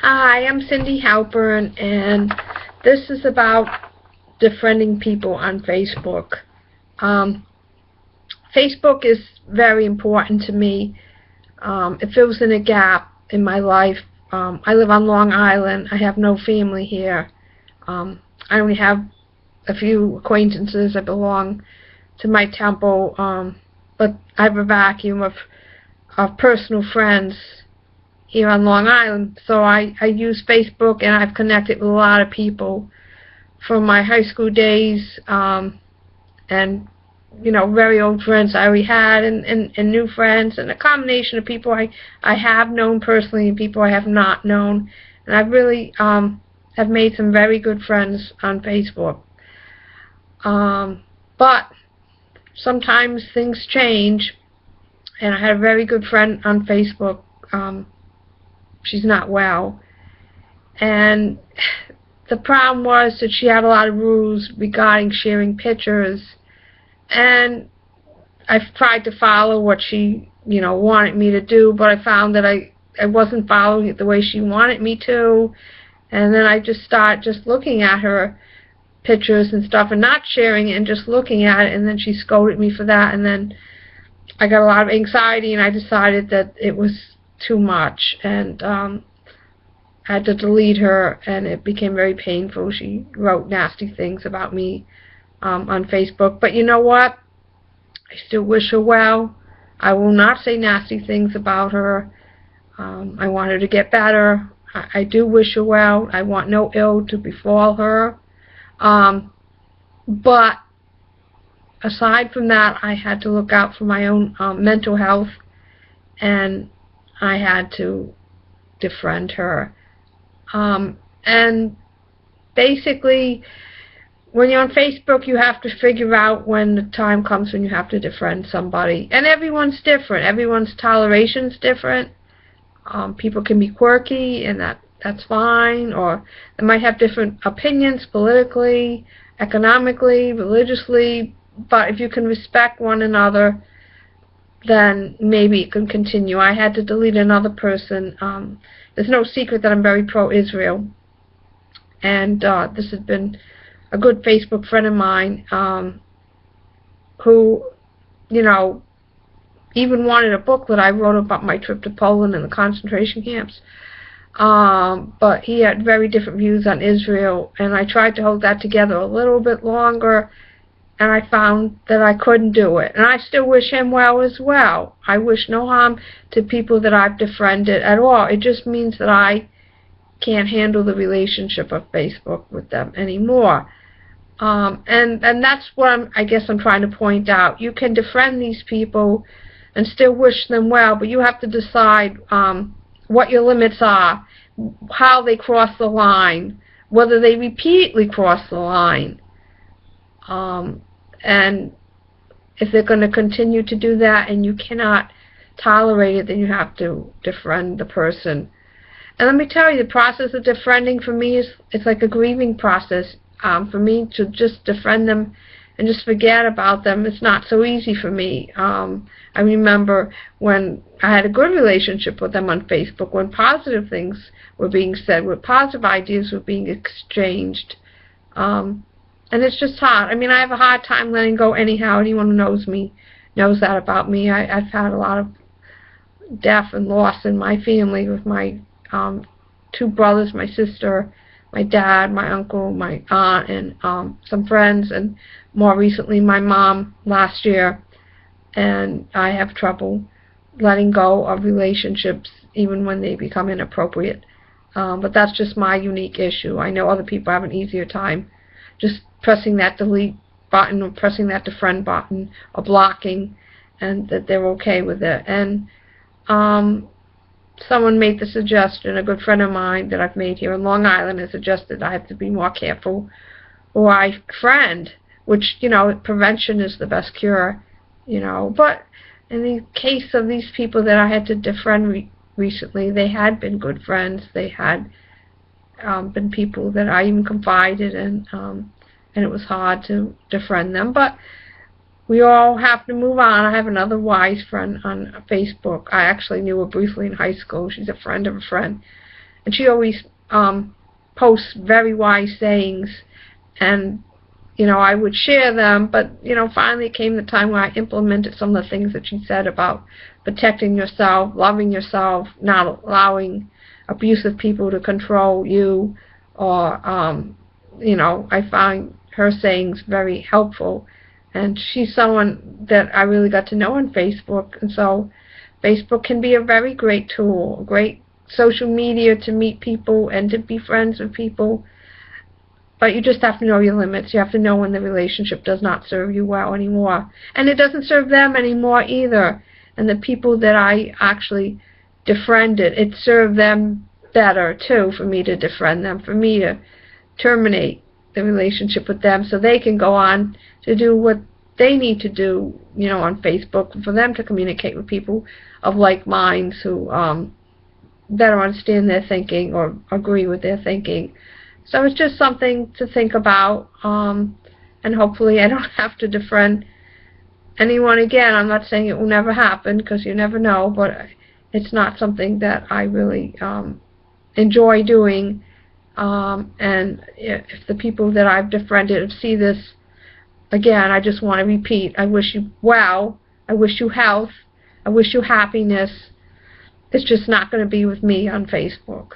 Hi, I'm Cindy Halpern, and this is about defriending people on Facebook. Um, Facebook is very important to me. It fills in a gap in my life. I live on Long Island. I have no family here. I only have a few acquaintances that belong to my temple, but I have a vacuum of personal friends here on Long Island. So I use Facebook, and I've connected with a lot of people from my high school days, and very old friends I already had, and new friends, and a combination of people I have known personally and people I have not known. And I really have made some very good friends on Facebook. But sometimes things change, and I had a very good friend on Facebook. She's not well, and the problem was that she had a lot of rules regarding sharing pictures, and I tried to follow what she wanted me to do, but I found that I wasn't following it the way she wanted me to. And then I just started looking at her pictures and stuff and not sharing it and just looking at it, and then she scolded me for that, and then I got a lot of anxiety, and I decided that it was too much, and I had to delete her, and it became very painful. She wrote nasty things about me on Facebook, but you know what? I still wish her well. I will not say nasty things about her. I want her to get better. I do wish her well. I want no ill to befall her. But aside from that, I had to look out for my own mental health, and I had to defriend her. And basically, when you're on Facebook, you have to figure out when the time comes when you have to defriend somebody. And everyone's different. Everyone's toleration's different. People can be quirky, and that's fine, or they might have different opinions politically, economically, religiously, but if you can respect one another, then maybe it can continue. I had to delete another person. There's no secret that I'm very pro-Israel, and this has been a good Facebook friend of mine who, even wanted a book that I wrote about my trip to Poland and the concentration camps. But he had very different views on Israel, and I tried to hold that together a little bit longer, and I found that I couldn't do it. And I still wish him well as well. I wish no harm to people that I've defriended at all. It just means that I can't handle the relationship of Facebook with them anymore. And that's what I guess I'm trying to point out. You can defriend these people and still wish them well, but you have to decide what your limits are, how they cross the line, whether they repeatedly cross the line. And if they're going to continue to do that and you cannot tolerate it, then you have to defriend the person. And let me tell you, the process of defriending for me it's like a grieving process. For me to just defriend them and just forget about them, it's not so easy for me. I remember when I had a good relationship with them on Facebook, when positive things were being said, when positive ideas were being exchanged. And it's just hard. I mean, I have a hard time letting go anyhow. Anyone who knows me knows that about me. I've had a lot of death and loss in my family with my two brothers, my sister, my dad, my uncle, my aunt, and some friends, and more recently my mom last year. And I have trouble letting go of relationships even when they become inappropriate. But that's just my unique issue. I know other people have an easier time just pressing that delete button or pressing that defriend button or blocking, and that they're okay with it. And someone made the suggestion, a good friend of mine that I've made here in Long Island has suggested I have to be more careful who I friend, which, prevention is the best cure, But in the case of these people that I had to defriend recently, they had been good friends. They had been people that I even confided in, and it was hard to defriend them. But we all have to move on. I have another wise friend on Facebook. I actually knew her briefly in high school. She's a friend of a friend. and she always posts very wise sayings, and I would share them, but finally it came the time where I implemented some of the things that she said about protecting yourself, loving yourself, not allowing abusive people to control you, or I find her sayings very helpful, and she's someone that I really got to know on Facebook. And so Facebook can be a very great tool, great social media to meet people and to be friends with people. But you just have to know your limits. You have to know when the relationship does not serve you well anymore. And it doesn't serve them anymore either. And the people that I actually defriended, it served them better, too, for me to defriend them, for me to terminate the relationship with them so they can go on to do what they need to do, on Facebook, for them to communicate with people of like minds who better understand their thinking or agree with their thinking. So it's just something to think about, and hopefully I don't have to defriend anyone again. I'm not saying it will never happen, because you never know, but it's not something that I really enjoy doing. And if the people that I've defriended see this again, I just want to repeat, I wish you well, I wish you health, I wish you happiness. It's just not going to be with me on Facebook.